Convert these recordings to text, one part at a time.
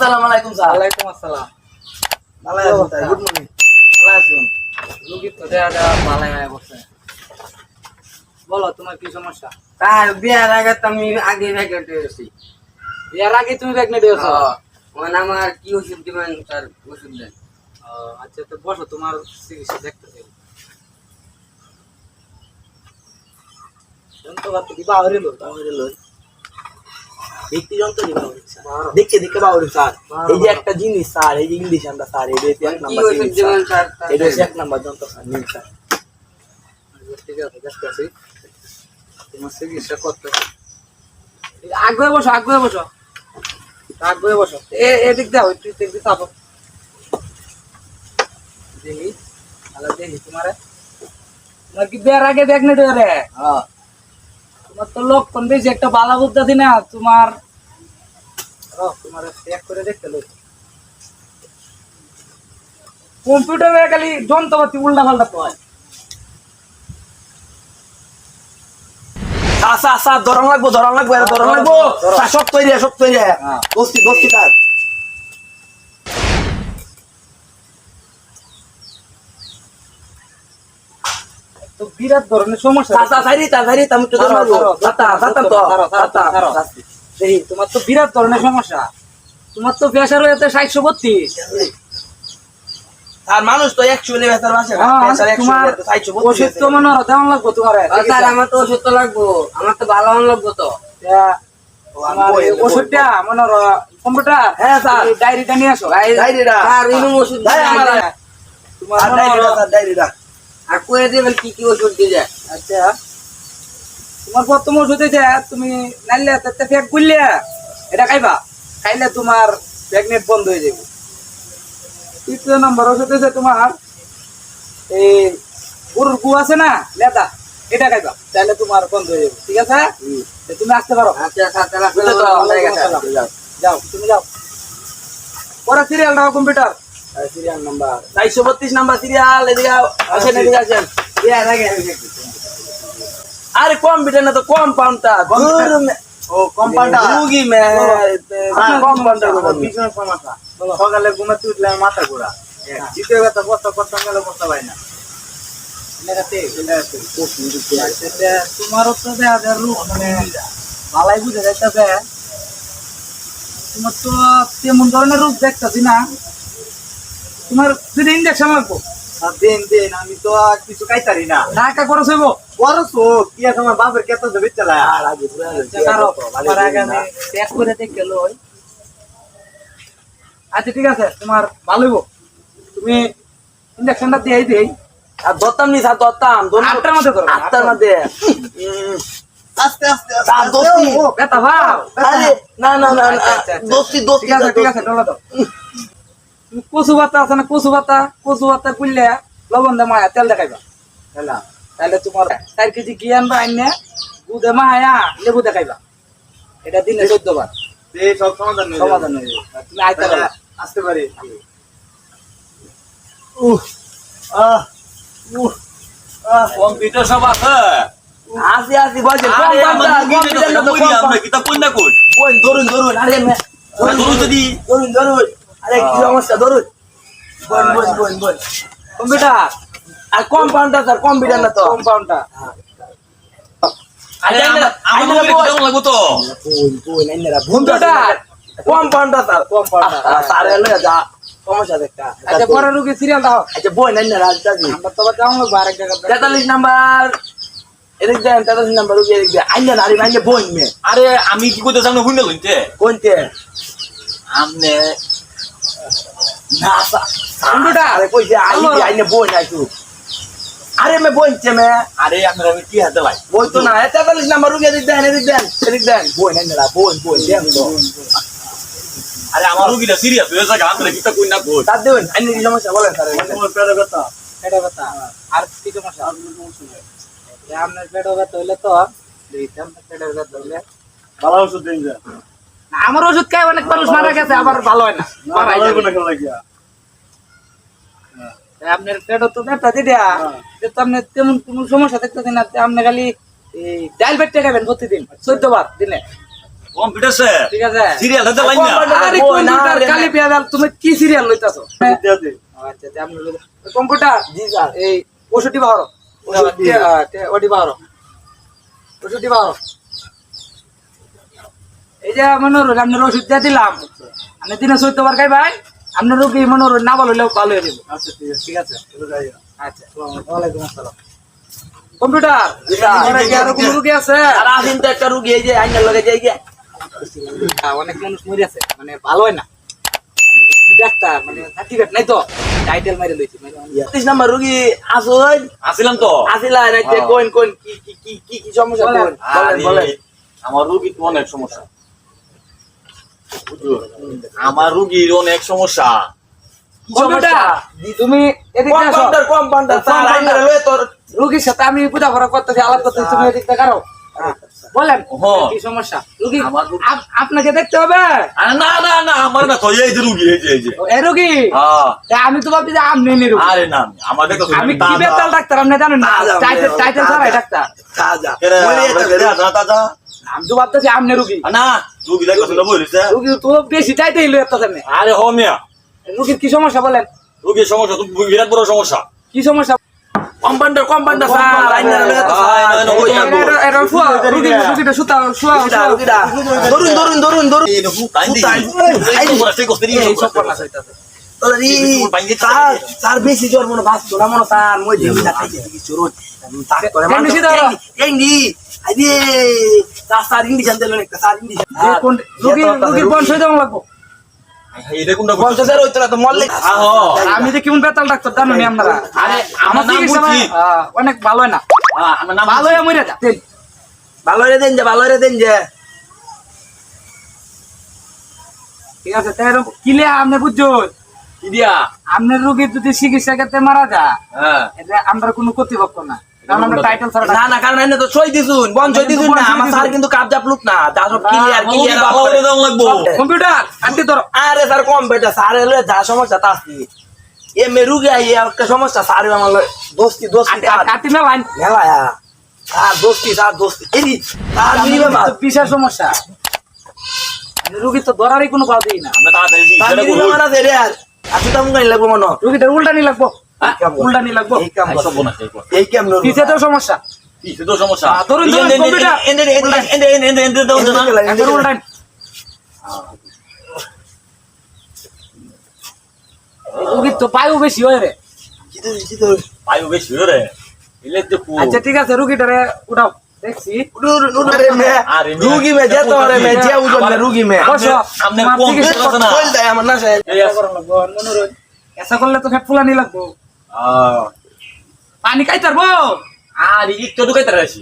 আসসালামু আলাইকুম স্যার। ওয়ালাইকুম আসসালাম। ভালো আছেন স্যার? Good morning. ভালো আছেন? রোগী তো দেয়া ভালো হয়ে বসে। বলো তোমার কি সমস্যা? স্যার বিয়ার আগে তো আমি আগে ভ্যাকেন্ট হয়েছি। এর আগে তুমি প্রেগনেন্ট হয়েছো? মানে আমার কি ওষুধ দিবেন স্যার? ওষুধ দেন। আচ্ছা তো বসো, তোমার চিকিৎসা দেখতেছি। যন্ত্রপাতি কি বাহিরে লো? তাহলে লই। দেখতে যন্ত্র দিবা স্যার। দেখতে বাউরি স্যার। এই যে একটা জিনিস স্যার, এই যে ইংলিশ আমরা স্যার, এই যে এক নাম্বার জিনিস দিবেন স্যার। এটা হচ্ছে এক নাম্বার যন্ত্র স্যার, নিন স্যার। ঠিক আছে, দেখতেছি। তোমার চিকিৎসা করতে আগে বসো, আগে বসো, আগে বসো। এদিক দাও, একটু দিক দিয়ে চাপো। দেখি, তাহলে দেখি তোমার কি বিয়ার আগে প্রেগনেন্ট হয়ে রে? হ্যাঁ। তোমার তো লক্ষণ বেশি একটা বালা বুদ্ধা দি না তোমার। তোমার চেক করে দেখতে লোক কম্পিউটারে খালি যন্ত্রপাতি উল্টা পাল্টা তো হয়। স্যার ধরন লাগবো, ধরন লাগবো, এটা ধরন লাগবো স্যার। সব তৈরি, সব তৈরি। দোস্তি দোস্তি স্যার। তো বিরাট ধরনের সমস্যা। তাড়াতাড়ি আমি তো ধরবো। দেখি তোমার তো বিরাট ধরনের সমস্যা। তোমার তো প্রেশার হয়েছে 632। আর মানুষ তো 100 লে বেচার বাসে না। প্রেসার 100 তোমার তো 632। ওষুধ তো মনে হয় দেওয়া লাগবো তোমার। স্যার আমার তো ওষুধ তো লাগবো, আমার তো ভালো মন লাগবো তো। ওষুধটা মনে হয় কম্পিউটার। হ্যাঁ স্যার, ডায়েরিটা নিয়ে আসো। ডায়েরিটা স্যার, ইনু ওষুধ দেয় আমার। তোমার আর ডায়েরিটা স্যার, ডায়েরিটা আর কয়ে দেবেন কি কি ওষুধ দিয়ে। আচ্ছা, তোমার প্রথম ওষুধ যে তুমি নাইলে ফেক করলে এটা খাইবা, খাইলে তোমার প্রেগনেন্ট বন্ধ হয়ে যাবে। তৃতীয় নম্বর ওষুধ হচ্ছে তোমার এই গরুর গু আছে না, লেদা, এটা খাইবা, তাহলে তোমার বন্ধ হয়ে যাবে। ঠিক আছে, তুমি আসতে পারো। আচ্ছা স্যার, তাহলে যাও, তুমি যাও। পরে সিরিয়ালটা computer serial number 432 number serial. এদিকে আসেন, এদিকে আসেন। আরে কম্পিউটার না তো কম্পাউন্ডটা। ও কম্পাউন্ডার রুগী মে কম্পাউন্ডার পিছনে সমস্যা। সকালে ঘুমাতে উঠলে মাথা ঘোরা, দ্বিতীয় কথা বস্তা করতাম গেলে বস্তা পাই না। তোমারও তো রূপ মানে ভালাই বুঝে যাইতেছে। তোমার তো তেমন ধরনের রূপ দেখতেছি না। তোমার যদি ইঞ্জেকশন লাগবো দিন দিন, আমি তো আর কিছু খাইতারি না। টাকা খরচ হইব। বড় চোখ কি আছে আমার বাপের কেত দেবে চালায়। করে দেখে লই। আচ্ছা ঠিক আছে, তোমার ভালো হইব। তুমি ইঞ্জেকশনটা দিয়ে দিই। আর দত্তাম নি স্যার, দত্তাম 8টার মধ্যে ধরো। 8টার মধ্যে। আস্তে আস্তে স্যার দোস্তি। বেটা ভাব। আরে না না না, দোস্তি দোস্তি। ঠিক আছে, ডলা দাও। তুমি কচু পাতা আছে না, কচু পাতা কুললে লবণ দে মায়া তেল দেখাইবা। তাহলে তোমার 4 কেজি ঘি আনবা, আইনে দুধে মায়া লেবু দেখাইবা। এটা দিনে 14 বার সব সমাধান হয়ে সমাধান হয়ে যাবে। তুমি আইতে পারবা। আসতে পারি। কম্পিউটার সব আছে। আসি আসি বলছেন আরে কম্পাউন্ডার, আমাদের কম্পিউটার না তো আমরা কিতা কোন না কোন বোন ধরুন ধরুন। আরে ধরুন যদি ধরুন ধরুন। আরে কি সমস্যা, ধরুন। বোন কম্পিউটার আর কম্পাউন্ডার স্যার, কম্পিউটার না তো। কম্পাউন্ডার। আরে আমাদের কেমন লাগবো তো computer compounder sir, compounder. Sir এলো যা সমস্যা দেখা। আচ্ছা পরে রুগী সিরিয়াল দাও। আচ্ছা বই নাই না রাজদাজি। আমরা তো যাও না আরেক জায়গা। 43 নাম্বার এদিক দেন, 43 নাম্বার রুগী এদিক দেন। আইনা না, আরে বই মে আরে আমি কি করতে সামনে হুইনা লইতে কোনতে আমনে না স্যার। কম্পিউটার আরে কইছে আইনে বই নাই তো। আরে মে বইছে মে। আরে আমরা কি হাতে লাই বই তো না। 43 নাম্বার রুগী এদিক দেন, এদিক দেন। বই নাই না, বই দেন তো। আরে আমার রোগীটা সিরিয়াস হয়ে যায়, আমরা কিতা কোন না কোন তার দেবেন আইনি কি সমস্যা বলেন স্যার। তোমার পেটে ব্যথা। এটা কথা আর কি সমস্যা? আপনার পেটে ব্যথা হইলে তো দিতাম। পেটের ব্যথা হইলে ভালো ওষুধ দিন যা। আমার ওষুধ খাই অনেক মানুষ মারা গেছে, আবার ভালো হয় না। ভালো হবে না কেন লাগিয়া। আপনার পেটে তো ব্যথা দিদিয়া, তো আপনি তেমন কোনো সমস্যা দেখতেছেন না। আপনি খালি এই ডাল বেটে খাবেন প্রতিদিন 14 বার দিনে। কম্পিউটার স্যার ঠিক আছে সিরিয়াল হতে লাইন না আরে ওই না কম্পিউটার রে, কালি পেয়াদাল তুমি কি সিরিয়াল লইতাছো আচ্ছা তে আপনি কম্পিউটার জি স্যার এই 65 বারো 65 বারো 65 বারো এই যে মনোরঞ্জন আপনার ওষুধ দিয়ে দিলাম আপনি দিনে 14 বার খাই ভাই আপনার রোগী মনোরঞ্জন না ভালো হলেও ভালো হয়ে যাবে আচ্ছা ঠিক আছে আচ্ছা ওয়ালাইকুম আসসালাম কম্পিউটার স্যার। ঘরে কি আরো কোনো রোগী আছে আর আসেন তো একটা রুগী এই যে আইনার লগে যাই গিয়া অনেক মানুষ মরে আছে মানে ভালো হয় না আমি ডাক্তার মানে সার্টিফিকেট নাই তো টাইটেল মাইরে লইছি 30 নাম্বার রুগী আসুন আসিলাম তো আসিলা না যে কোন কোন কি কি কি কি কি সমস্যা বলেন। কোন বলেন বলেন আমার রোগীর তো অনেক সমস্যা আমার রোগীর অনেক সমস্যা কি কম্পিউটার সমস্যা তুমি এদিকে আসো কম্পাউন্ডার স্যার কম্পাউন্ডার। আইনার লয়ে তোর রোগীর সাথে আমি পূজা করা করতেছি আলাপ করতেছি তুমি এদিকে কারো বলেন হ্যাঁ। কি সমস্যা রোগী আমার রোগী- আপনাকে দেখতে হবে আরে না না না আমার না তো এই যে রোগী এই যে এ রোগী হ্যাঁ তা আমি তো ভাবছি যে আপনি নি রোগী আরে না আমাদের তো আমি কি বেতাল ডাক্তার আপনি জানেন না তাজা, টাইটেল টাইটেল ছাড়াই ডাক্তার তাজা দাদা আমি তো ভাবতেছি আপনি রোগী না রোগী দেখো শুনে বলিছে রোগী তো বেশি টাইটেল লই আসতেছেন আরে হোমিয়া রোগীর কি সমস্যা বলেন রোগীর সমস্যা তো বিরাট বড় সমস্যা কি সমস্যা কম্পাউন্ডার স্যার আইনার লয়ে তো এটা শুয়া রোগীটা সুতা শুয়া রুগীটা ধরুন ধরুন ধরুন ধরুন এই সব করলা হইতাছে স্যার বেশি জ্বর মনে বাঁচতো না মনে স্যার মই দেখি না খাইতে দেখি চুরুন তাক করে এমনি সিধা হলো। এন্ডি আইবে স্যার ইংলিশ আনতে লোন একটা স্যার ইংলিশ যে কোন রোগীর বয়স হয়ে যাওয়া লাগবো পঞ্চাশের হইতো না তো মরলে আমি যে কেমন বেতাল ডাক্তার জানো নি আপনারা আরে আমার আমার নাম চিকিৎসা বুঝছি অনেক ভালো হয় না আমার নাম ভালো হয়ে মরে যা ভালো রে দেন যে ভালো রে দেন যে ঠিক আছে তাই কিলে আপনি বুঝছো কি দিয়া আপনার রোগীর যদি চিকিৎসা ক্ষেত্রে মারা যায় হ্যাঁ এটা আমরা কোনো কর্তৃপক্ষ না কারণ আমরা টাইটেল ছাড়া না না কারণ এনে তো সই দিছুন বন সই দিছুন না আমার স্যার কিন্তু কাবজাপ লুক না যা সব ক্লিয়ার ক্লিয়ার ভালো করে দাম লাগবো কম্পিউটার আন্টি ধরো আরে স্যার কম বেটা স্যার এলে যা সমস্যা তা আসছি এ মেরুগে আই একটা সমস্যা স্যার আমার দোস্তি দোস্তি কাটি না লাইন মেলা স্যার দোস্তি এরি স্যার মিনিমাম বিশাল সমস্যা রোগী তো ধরারই কোনো পাও দিই না আমরা তাড়াতাড়ি স্যার চিকিৎসাটা করব মিনিমাম না দে রে আর আজকে তো মুগাই লাগবো মনে রোগীটার উল্টানি লাগবো উল্টানি লাগবো এই কাম এই সব বোনা এই কর এই কেমন পিছে তো সমস্যা কি তো সমস্যা ধরুন, ধরুন, কম্পিউটার। এন্ড দাও না একবার উল্টানি রোগীর তো পায়ও বেশি হয় রে পাইও বেশি রে এলে তো কো আচ্ছা ঠিক আছে রুগীটারে উঠাও দেখছি আরে রুগী মে যেতে পারে মে যে উজন মে রুগী মে বসো আমনে আমার কম চিকিৎসা বেশি না কইল দেয় আমার না স্যার এই আছে মনোরঞ্জন এসা করলে তো ফেট ফুলানি লাগবো পানি খাইতে পারবো আর একটু ঢুকাইতে রাখছি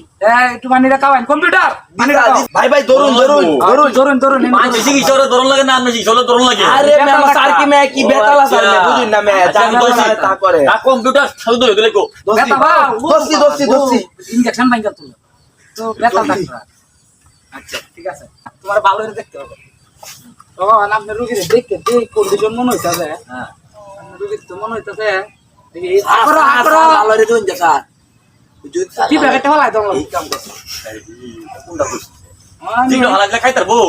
একটু পানিটা খাওয়াইন কম্পিউটার পানি খাও ভাই ভাই ধরুন ধরুন ধরুন ধরুন ধরুন মান বেশি কি সরে ধরন লাগে না আমি সরে ধরন লাগে আরে মে আমার স্যার কি মে কি বেতালা স্যার মে বুঝুন না মে জান তো স্যার তা করে তা কম্পিউটার ছাড় দিলে দিলে কো বেতা বাও দোস্তি ইনজেকশন বাইঙ্গা তুলো তো বেতা ডাক্তার আচ্ছা ঠিক আছে তোমার ভালো করে দেখতে হবে তখন আপনার রুগীর দেখতে যে কন্ডিশন মনে হইতাছে হ্যাঁ আপনার রুগীর তো মনে হইতাছে দেখি আপরা আপরা ভালো রে দুন যা স্যার বুঝুন স্যার কি প্যাকেটটা হলাই তোমরা এই কাম করছে কোনটা কইছ দিলো হালাজা খাইতে পারবো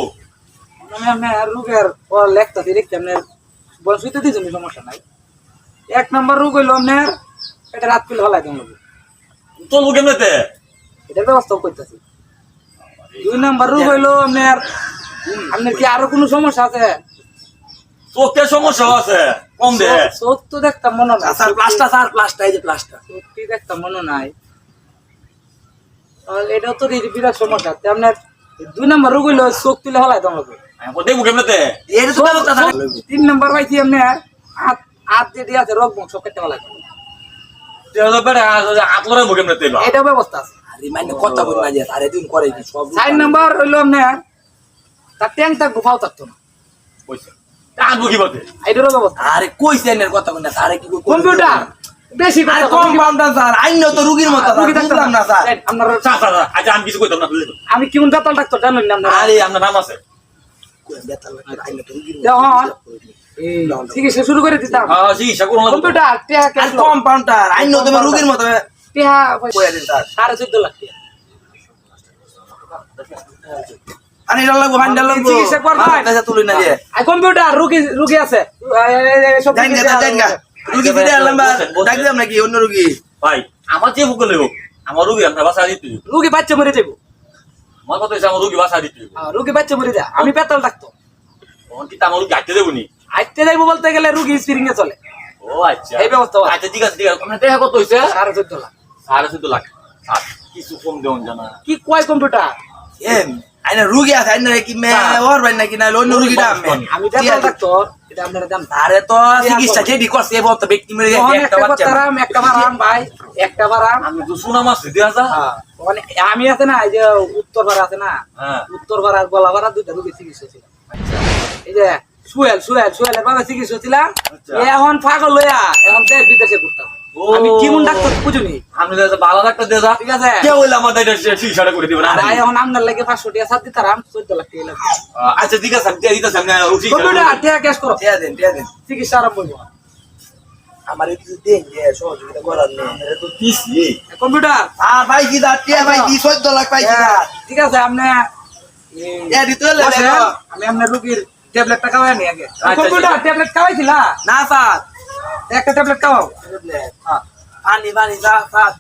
আমি আপনার রোগের ও লেখতাছি লিখতে আপনার বয়স হইতে দিয়েছেন সমস্যা নাই 1 নম্বর রোগ হইলো আপনার এটা রাত পেলে হলাই তোমরা চলবো কেমনেতে এটার ব্যবস্থা করতেছি 2 নম্বর রোগ হইলো আপনার কি আরো কোনো সমস্যা আছে চোখের সমস্যা আছে কম দে চোখ তো দেখতাম মনে নাই স্যার প্লাস্টার এই যে প্লাস্টার সত্যি দেখতাম মনে নাই তাহলে এটাও তো বিরাট সমস্যা তে আপনার 2 নম্বর রোগ হইলো চোখ তুলে হলাই তোমরা দেখবো কেমনেতে এর তো ব্যবস্থা স্যার 3 নম্বর পাইছি আপনার হাত দিয়ে আছে রোগ বংশ কেটে হলাই আতলরে মুখে কেমনেতে বা এটাও ব্যবস্থা আছে আরে মানে কথা বল না যে আরে দিন করে কি সব 4 নম্বর হইলো আপনার তার ট্যাঙ্ক থাকবো ফাও থাকতো না কইছে আনবো কি বলতে এটারও ব্যবস্থা আরে কইছেন এর কথা বল না স্যার কি কম্পিউটার বেশি আরে কথা কম্পাউন্ডার স্যার আইন তো রুগীর মতো রুগী বুঝলাম না স্যার আপনার চাচা আচ্ছা আমি কিছু কইতাম না তুই আমি কেমন বেতাল ডাক্তার জানেন না আপনারা আরে আপনার নাম আছে আইন তো রুগীর যখন চিকিৎসা শুরু করে দিতাম হ্যাঁ চিকিৎসা করুন কম্পিউটার টেহা আর কেন কম্পাউন্ডার আইন তো রুগীর মতো টেহা কইয়া দিন স্যার 14.5 লাখ টাকা আরে এটা লাগবো হান্ডা লাগবো চিকিৎসা করবেন? পয়সা তুলি না যে আর কম্পিউটার রুগী আছে সব জানগা রুগী ফিরে আনলাম বা ডাক দিলাম নাকি অন্য রুগী ভাই আমার যে বুকে লেগো আমার রুগী আমরা বাসা দিতে হইব। রুগী বাচ্চা মরে যাবো আমার কথা হচ্ছে আমার রুগী বাসা দিতে হইব। রুগী বাচ্চা মরে যা আমি পেতাল ডাক্তার তখন কি আমার রুগী আইতে দেবনি? আইতে যাইবো বলতে গেলে রুগী স্পিরিং এ চলে ও আচ্ছা এই ব্যবস্থা আছে। আচ্ছা ঠিক আছে ঠিক আছে আপনার টাকা কত হইছে? 14.5 লাখ 14.5 লাখ আর কিছু কম দেন জানা কি কয় কম্পিউটার এম আইনা রুগী আছে আইনা কি মে ওর ভাই নাকি না অন্য রুগীটা আমি পেতাল ডাক্তার এটা আপনারা জান আরে তো চিকিৎসা যেটি করছে এ বলতে ব্যক্তি মরে গেছে একটা বাচ্চা একটা বারাম ভাই একটা বারাম আমি তো শোনা মাছ দিয়া যা মানে আমি আছে না এই যে উত্তর পাড়া আছে না হ্যাঁ উত্তর পাড়ার গলা পাড়া দুইটা রুগী চিকিৎসা ছিল এই যে সুয়েলের বাবা চিকিৎসা ছিলাম এখন পাগল লইয়া এখন দেশ বিদেশে ঘুরতাম ও। আমি কেমন ডাক্তার বুঝুনি আমি তো ভালো একটা দিয়ে যা ঠিক আছে কে হইলে আমার এটা চিকিৎসাটা করে দিবেন আর এখন আপনার লাগে 500 টাকা সাথে দিতাম 14 লাখ টাকা লাগবে আচ্ছা ঠিক আছে আমি দিয়ে দিতেছি আমি উঠি কম্পিউটার টাকা ক্যাশ করো টিয়া দেন চিকিৎসা আরম্ভ হইব আমার কিছু দেন যে সহযোগিতা করার নেই এটা তো দিছি কম্পিউটার আর ভাই কি দা টিয়া ভাই কি 14 লাখ পাইছি না ঠিক আছে আপনি এ দিতে হলে বসেন, আমি আপনার রুগীর ট্যাবলেটটা খাওয়াই নি আগে আচ্ছা, কম্পিউটার ট্যাবলেট খাওয়াইছিলা না স্যার একটা ট্যাবলেট খাওয়াও হ্যাঁ পানি স্যার স্যার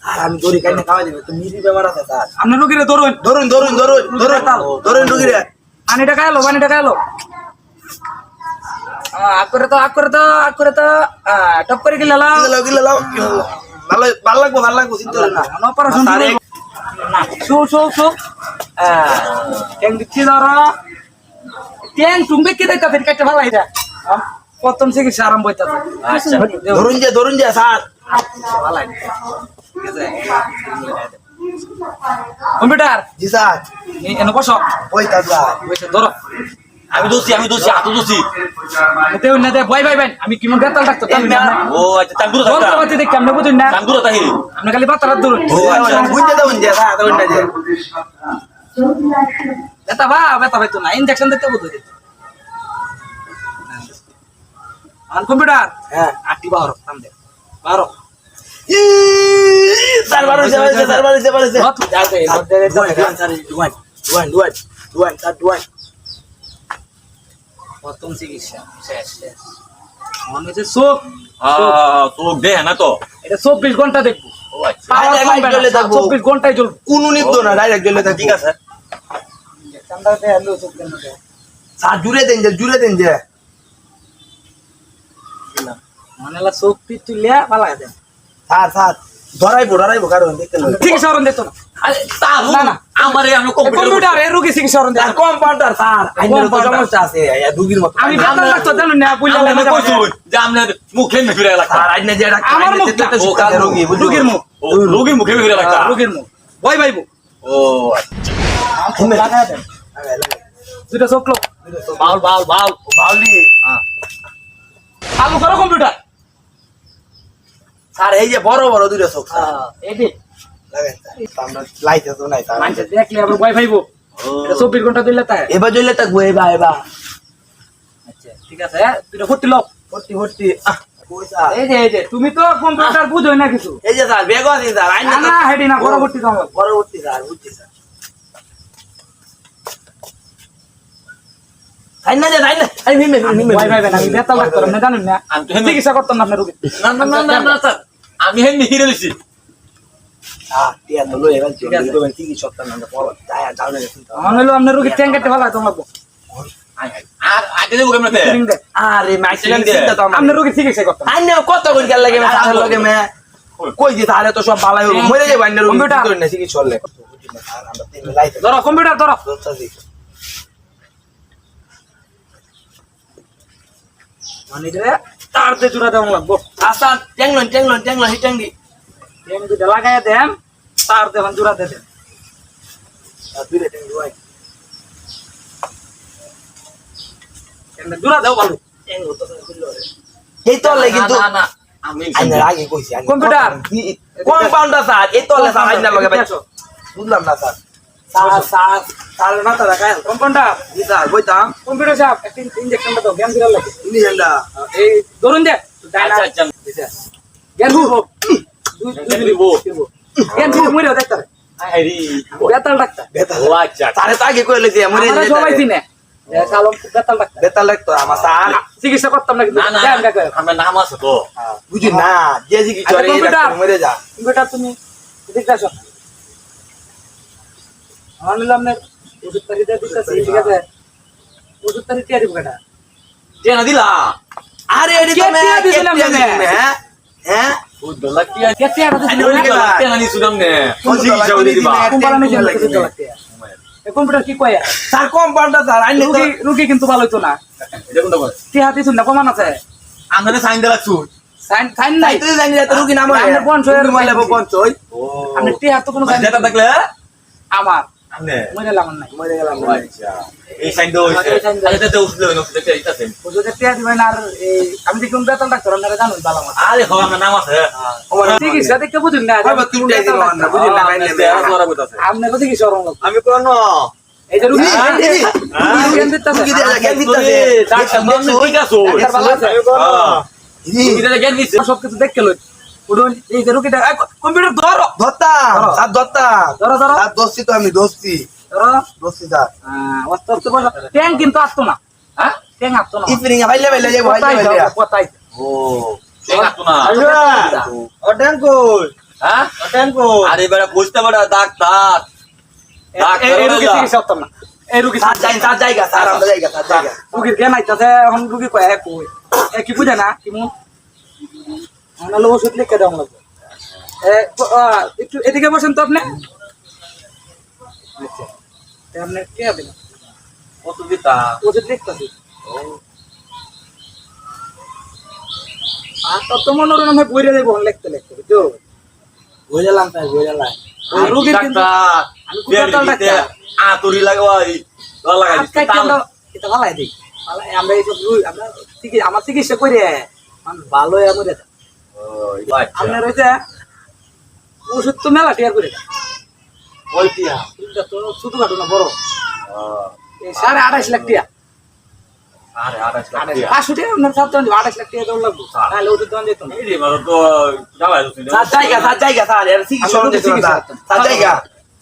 আর আমি দড়ি কাইনে খাওয়াই দিবে তো মিরি ব্যাপার আছে স্যার আপনার রুগীরে ধরুন ধরুন রুগীরে পানিটা খাইলো আগ করে তো টপ করে গেলে গিলে লাও ভালো লাগবো চিন্তা করেন না অপারেশন স্যার, শো ট্যাং দিচ্ছি ধরো ট্যাং তুমি কি দেখতে ফের কাটতে ভালো এটা প্রথম চিকিৎসা আরম্ভ হইতাছে আচ্ছা ধরুন যে স্যার ভালো কম্পিউটার জি স্যার এনে বসো ওইটা স্যার বসে ধরো আমি দোষী হাত দোষী দেউ না দে ভয় ভাই আমি কি মন বেতাল ডাক্তার জানি না ও আচ্ছা তাঙ্গুরা জল থাকতা পাতি দেখি আমরা বুঝুন না তাঙ্গুরা তাহি আপনি খালি বাতার ধরুন ও আচ্ছা বুঝতে দাও যে স্যার ওইটা যে বেতা ভাই তো না ইনজেকশন দিতে বুঝুন আর কম্পিউটার হ্যাঁ আটি বারো সামনে বারো স্যার বাড়ছে ডুয়ান প্রথম চিকিৎসা শেষ মনে হচ্ছে চোখ তো দে না তো এটা 24 ঘন্টা দেখবো ও আচ্ছা পাওয়ার ডাইরেক্ট কমবে না, জ্বলে থাকবো। 24 ঘন্টায় জ্বলবো কোন নিব না ডাইরেক্ট জ্বলে থাক ঠিক আছে ঠান্ডাতে হ্যালো চোখ কেন দেয়? স্যার জুড়ে দেন যে মনে হলো চোখ পিট তুলিয়া পালায় দেন স্যার ধরাইবো কারণ দেখতে লই চিকিৎসা করুন দেখতো না আরে তা না, না। আমারে আমি কম্পিউটার এর রোগী চিকিৎসা করুন আর কম্পাউন্ডার স্যার আইনের তো Compounder। সমস্যা আছে দুগির মত আমি বেতাল ডাক্তার জানুন না বুঝলাম আমি কইছো যে আমনে মুখে মেফিরে লাগতা স্যার আইনে যে ডাক্তার আমার মুখ না, ও কাল রোগী রোগীর মুখ ও রোগীর মুখে মেফিরে লাগতা রোগীর মুখ ভয় ভাইবো ও আচ্ছা লাগায় দেন দুটো চোখ লো বাউল বাউলি চালু করো কম্পিউটার স্যার এই যে বড় দুইটা চোখ এডি লাগাই স্যার আমরা লাইতে তো নাই স্যার মানুষ দেখলে আবার ভয় ভাইবো এটা 24 ঘন্টা দিলে তাই এবার জ্বলে থাকবো এবার আচ্ছা ঠিক আছে দুটো ফুটি লো ভর্তি কই স্যার এই যে তুমি তো কম্পিউটার বুঝোই না কিছু এই যে স্যার বেগ আছে স্যার আইনে না হেডি না পরবর্তী দাম পরবর্তী স্যার বুঝছি স্যার আইনা আই মিমে ভয় ভাইবে না আমি বেতাল ডাক্তার না জানেন না আমি তো চিকিৎসা করতাম না আপনার রোগী না স্যার আমি হেন হিরে লইছি স্যার টিয়া তো লই এবার কি সত্তা না বল যায় যাও না মনে হলো আপনার রোগী ট্যাঙ্ক কাটতে ভালো তোমার আর আগে দেবো কেমনে আরে মাইসিলাম চিন্তা তো আপনার রোগী চিকিৎসা করতাম আইনে কত কই গেল লাগে স্যার লগে মে কই দি তাহলে তো সব ভালাই হলো মরে যাবে আইনে রোগী কম্পিউটার। কই না কি চললে স্যার আমরা তিন লাইতে ধরো কম্পিউটার ধরো মানে রে তার তে জোড়া দেওয়া লাগবো আসান টেংলন হিটাঙ্গি ট্যাঙ্ক দুটো লাগাইয়া দেন তার দেন জোড়া দিয়ে দেন দুইটা টেংলি ভাই ট্যাঙ্ক জোড়া দাও ভালো এই তো লাগে কিন্তু না আমি আইনে আগে কইছি কম্পিউটার। কম্পাউন্ডার স্যার এই তো স্যার আইনে লগে ভাই বুঝলাম না স্যার স্যার মাথা রাখায় কম্পাউন্ডার জি স্যার বইতাম কম্পিউটার সাহেব একটা ইনজেকশনটা দাও জ্ঞান দিরা লাগে ইনি জানডা এই ধরুন দে আচ্ছা আচ্ছা জ্ঞান হু জ্ঞান দিব। জ্ঞান হু মরে দেখতে আরে বেতাল ডাক্তার ও আচ্ছা স্যারে তো আগে কইলে যে মরে আমরা সবাই চিনে কালম বেতাল ডাক্তার বেতাল লাগতো আমার স্যার চিকিৎসা করতাম না কিন্তু না না দেন কাকে আমার নাম আছে তো বুঝি না যে যে কি চলে মরে যা কম্পিউটার তুমি দেখতে আসো আমার নিলাম না ওষুধ তারি দিয়ে দিতেছি ঠিক আছে ওষুধ তারি দিয়ে দিব কেটা কে না দিলা আরে এডি কে তো টিয়া দিছিলাম মে হ্যাঁ হ্যাঁ ও দলা কি কে টিয়া আরে দিছিলাম ওই কে না নি শুনাম নে কোন চিকিৎসা করে দিবা কোম্পানি নিয়ে কম্পিউটার কি কয় স্যার কম্পাউন্ডার স্যার আইলে তো রুগী কিন্তু ভালো হইতো না দেখুন তো টিয়া দিছুন না প্রমাণ আছে আমরা সাইন দিলা শুন সাইন সাইন নাই তুই জানি না তো রুগী নাম হয় আপনি পঞ্চয়ের মরলে পঞ্চয় ও আপনি টিয়া তো কোনো সাইন যেটা দেখলে আমার আমনে মরে লাগান নাই মরে গেলাম আচ্ছা এই সাইন দাও আরে তো ওষুধ লই ওষুধ দেখতে আইতাছেন ওষুধের টিয়া দিবেন আর এই আমি দেখুন বেতন ডাক্তার আপনারা জানুন ভালো মতো আরে খো আমার নাম আছে চিকিৎসা দেখতে বুঝুন না বাবা তুই যাই দিন না বুঝি না কাইলে আপনি তো চিকিৎসা রং আমি কোন এই যে রুগী রুগী দিয়ে জ্ঞান দিতেছে ডাক্তার বন্ধ ঠিক আছে ডাক্তার ভালো আছে এটা জ্ঞান দিছে সবকিছু দেখতে লই উঠুন এই যে রুগীটা কম্পিউটার ধরো ধরতা স্যার ধরতা ধরো ধরো স্যার দোস্তি তো আমি দোস্তি ধরো দোস্তি স্যার অস্ত অস্ত বলো ট্যাং কিন্তু আসতো না হ্যাঁ ট্যাং আসতো না ইফরিং বাইলে বাইলে যাবো বাইলে বাইলে কোথায় ও ঠিক আছে না অটেন কই হ্যাঁ অটেন কই আরে বেটা বুঝতে পারা ডাক্তার এই রুগী চিকিৎসা করতাম না এই রুগী স্যার যাই স্যার জায়গা স্যার আমরা জায়গা স্যার জায়গা রুগীর জ্ঞান আইতাছে এখন রুগী কয় কই কি বুঝে না কি মু আমরা ওষুধ লিখে দেওয়া লাগবে একটু এদিকে বসেন তো আপনি আচ্ছা আপনি কে আছেন কত দিতা ওষুধ লিখতেছি আর তত মনোরণ আমি বইরে দেবো লিখতে লিখতে বুঝছো বুঝলাম স্যার বুঝলাম আর রুগীর কিন্তু ডাক্তার আমি কোথাও ডাক্তার আতুরি লাগাই লাগাই আজকে কেন এটা ভালো দেই ভালো আমরা এই সব আমরা আমার চিকিৎসা করে মানুষ ভালো এমন ও আচ্ছা আপনার হইতে ওষুধ তো মেলা টিয়ার করে ওই টিয়া এটা তো ছোট খাটো না বড় এই 28.5 লাখ টিয়া আরে আড়াইশ লাখ 500 টাকা আপনার 28 লাখ টিয়া দৌড় লাগবে তাহলে ওষুধ দেওয়া যেত না এই রে মারো তো জ্বালাই দিছিস স্যার জায়গা স্যার এর চিকিৎসা করতে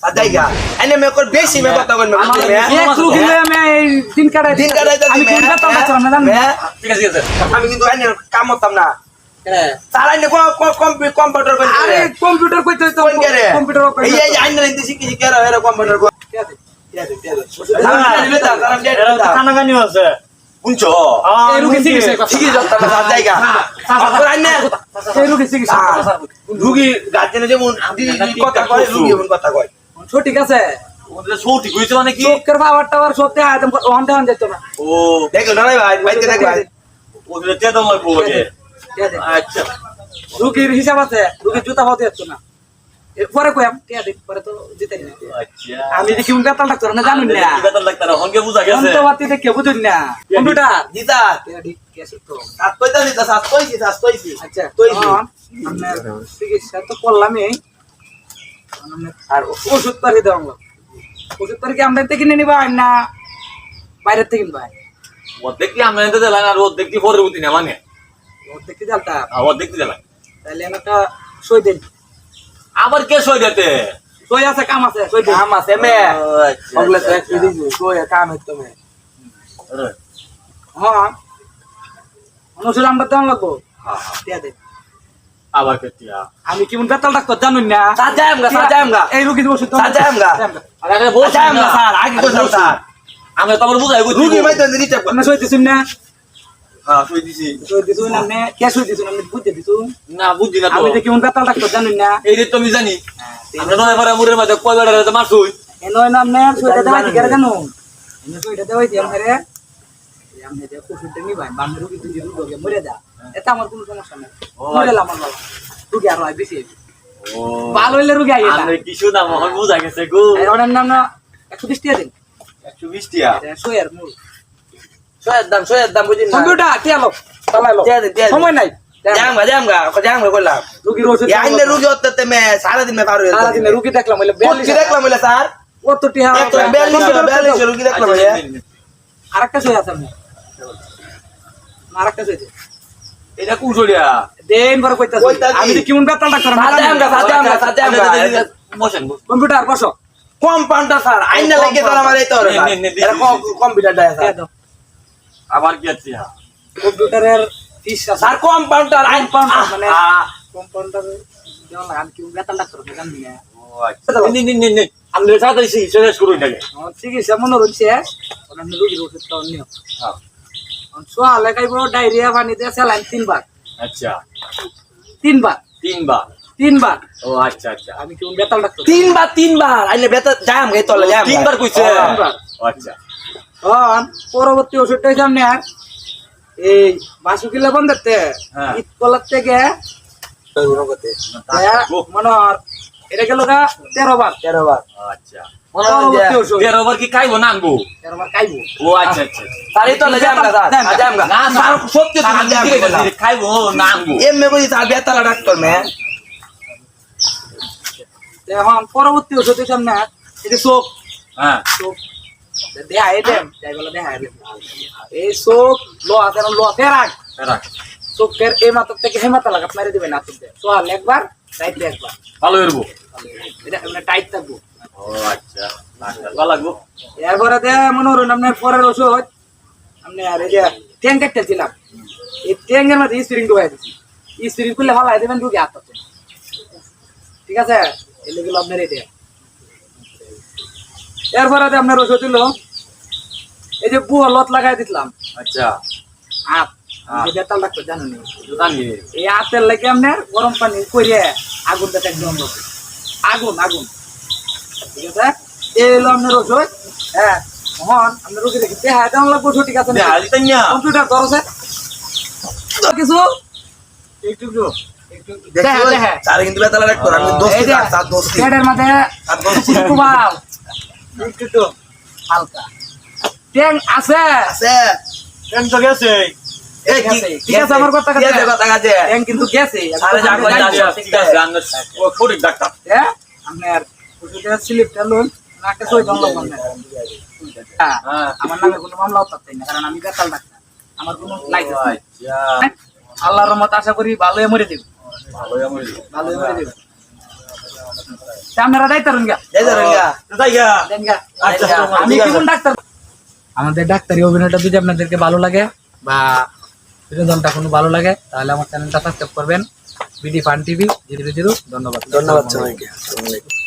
স্যার জায়গা এনে মে কর বেশি মে কথা কইন আমার এক রুগী লয়ে আমি এই দিন কাটাই দিন কাটাইতে আমি কোন কথা বলছিলাম না জানেন ঠিক আছে ঠিক আছে আমি কিন্তু এনে কাম করতাম না স্যার এনে কম্পিউটার কইন আরে কম্পিউটার কইতে তো কোন করে কম্পিউটার এই এই আইনে নিতে শিখি কি করে এর কম্পিউটার কো খানা গানি আছে বুঝছো এই রুগী চিকিৎসা কথা ঠিকই যাচ্ছে না স্যার জায়গা আর আইনে এই রুগী চিকিৎসা রুগী গার্জেনে যেমন কথা কয় রুগী এমন কথা কয় ঠিক আছে ওদের সৌটি কইছে মানে কি চোখের পাওয়ার টাওয়ার সত্যি একদম অন্তে অন যেত না ও দেখো না ভাই বাইতে দেখ ভাই ওদের তেদম লাগবো ওকে আচ্ছা রুগীর হিসাব আছে রুগীর জুতা হতে যাচ্ছে না এরপরে কইম টিয়া দিন পরে তো জিতে না আচ্ছা আমি দেখি উন বেতাল ডাক্তার না জানুন না কি কথা ডাক্তার হনকে বুঝা গেছে অন্তবাতি দেখে বুঝুন না কম্পিউটার দিদা টিয়া ঠিক আছে তো সাত কইতা দিতা সাত কইছি আচ্ছা কইছি আপনার চিকিৎসা তো করলামই আর ওষুধ পারি দেওয়া ওষুধ পারি কি আমরা থেকে কিনে নিবা না বাইরের থেকে নিবা ও দেখি আমরা এতে দিলাম আর ও দেখি পরবর্তী না মানে ওর থেকে জালতা ও দেখতে দিলাম তাহলে একটা সই দিন আবার কে সই দিতে সই আছে কাম আছে সই দিন কাম আছে মে ওগুলা তো এক দিছি কই কাম হইতো মে হ্যাঁ অনুসরণ আমরা দেওয়া লাগবো টিয়া দে আবার কেতিয়া আমি কেমন বেতাল ডাক্তার জানুন না সাজামগা এই রুগীর ওষুধ সাজামগা আরে বলছি সাজামগা স্যার আগে কইতাম স্যার আমরা তো আবার বুঝাই কইছি রুগী মাইতে দিতে আপনি সই দিছুন না হ্যাঁ সই দিছি সই দিছুন আপনি কে সই দিছুন আপনি বুঝতে দিছুন না বুঝছি না তো আমি যে কেমন বেতাল ডাক্তার জানুন না এই যে তুমি জানি আমরা নয় পারা মুরের মধ্যে কয় বেড়া মারছুই এনয় না আপনি সইটা দেওয়াই কি করে জানুন এনে সইটা দেওয়াই দি আমারে আমি যে ওষুধটা নিবাই বামে রুগী তুই রুগী মরে যা এটা আমার কোনো সমস্যা নাই মরে লাম আমার রুগী আর হয় বেশি ও ভালো হইলে রুগী আইয়া আমরা কিছু না মহল বুঝা গেছে গো ওনার নাম না 120 টাকা দিন 120 টিয়া সইয়ার মূল সয়ের দাম বুঝিন না কম্পিউটার টিয়ালো চালাইলো সময় নাই জামগা কইলাম রুগীর ওষুধ আইলে রুগী হতে মে সারা দিন মে পার হইল সারা দিনে রুগী দেখলাম হইলে কি দেখলাম বলে স্যার কত টিয়া 42 রুগী দেখলাম বলে আরেকটা সই আছে আপনি আরেকটা সই দে এটা কুছড়িয়া দেন পরে কইতাছি আমি যে কেমন বেতাল ডাক্তার সাজামগা বসেন কম্পিউটার বসো। কম্পাউন্ডার স্যার আইনা লাগে তো আমার এই তো রে নে, নে, নে, এটা কম্পিউটার দেয় স্যার আবার কি আছে কম্পিউটারের ফিস স্যার কম্পাউন্ডার আইন কম্পাউন্ডার মানে কম্পাউন্ডার যেমন আমি কি বেতাল ডাক্তার জানি না। ও আচ্ছা নে আমি সাথে শেষ করুন এটাকে আমার চিকিৎসা মনে হচ্ছে আমি রোগীর ওষুধ খাওয়ার নিয়ম হ্যাঁ সোয়ালে খাইব ডায়রিয়া পানি দিয়ে স্যালাইন 3 বার আচ্ছা 3 বার 3 বার 3 বার। ও আচ্ছা আচ্ছা আমি কি বেতাল ডাক্তার তিনবার আইলে বেতা যাম গে তলে যাম 3 বার কইছে তিনবার। ও আচ্ছা পরবর্তী ওষুধটা সামনে এই বাসুকিলা বন্ধেতে হ্যাঁ। ইটকলার থেকে মনে হয় এটা গেল গা 13 বার 13 বার আচ্ছা পরবর্তী ওষুধ 13 বার কি খাইবো না আনবো 13 বার খাইবো। ও আচ্ছা আচ্ছা স্যার এই তলে যাম গা স্যার যাম গা না স্যার সত্যি তো আমি যাম দিকে গা বলছি, খাইবো না আনবো এমনি কই স্যার বেতালা ডাক্তার মে এখন পরবর্তী ওষুধ সামনে এটা চোখ হ্যাঁ চোখ দেহা এদেম যাই বলে দেহা এদেম এই চোখ লো আছে লো ফেরাক রাখ চোখের এই মাথা থেকে হে মাথা লাগাত মারি দিবেন না তুমি সোয়াল একবার রাইতে একবার ভালো হইবো এটা মানে টাইট থাকবো। ও আচ্ছা ভালো লাগবো এরপরে দে মনে হলো আপনার পরের ওষুধ আপনি আর এই যে ট্যাং কাটতে ছিলাম এই ট্যাঙ্গের মধ্যে স্প্রিং ঢুকাই দিচ্ছি স্প্রিং করলে ভালো দেবেন ঢুকে হাতটাতে ঠিক আছে এগুলো আপনার এটা এরপরে দে আপনার ওষুধ দিল এই যে বুয়া লত লাগাই দিলাম আচ্ছা হাত বেতাল ডাক্তার জানেন জানি এই হাতের লাগে আপনার গরম পানি করিয়ে আগুন দেখ একদম আগুন আগুন ঠিক আছে এই হলো আপনার ওষুধ হ্যাঁ মহান আপনার রোগী দেখি হ্যাঁ তেমন লাগবো ঠিক আছে হালি তাইয়া কম্পিউটার ধরছে কিছু একটু দেখো দেখা। স্যার কিন্তু বেতালা ডাক্তার আমি দোস্ত স্যার দোস্তি পেটের মাঝে স্যার দোস্তি কুবাও একটু হালকা ট্যাং আছে আছে কেন তো গেছে এই কি ঠিক আছে আমার কথা কি আছে কথা কাছে ট্যাং কিন্তু গেছে আরে যা কই আচ্ছা ঠিক আছে আমরা ও ফরিক ডাক্তার হ্যাঁ আপনার ওষুধের স্লিপটা লোন নাকে সই দম লোন হ্যাঁ হ্যাঁ আমার নামে কোনো মামলা হতে না কারণ আমি বেতাল ডাক্তার আমার কোনো লাইসেন্স নাই আচ্ছা আল্লাহর রহমত আশা করি ভালোই মরে দেব ভালোই আমি ভালোই মরে দেব আপনারা দায়িত্ব গা এই ধরেন গা তাইয়া দেন গা আচ্ছা আমি কোন ডাক্তার আমাদের ডাক্তারি অভিনয়টা যদি আপনাদেরকে ভালো লাগে বা বিনোদনটা কোনো ভালো লাগে তাহলে আমার চ্যানেলটা সাবস্ক্রাইব করবেন বিডি ফান টিভি 000 ধন্যবাদ ধন্যবাদ সবাইকে আসসালামু আলাইকুম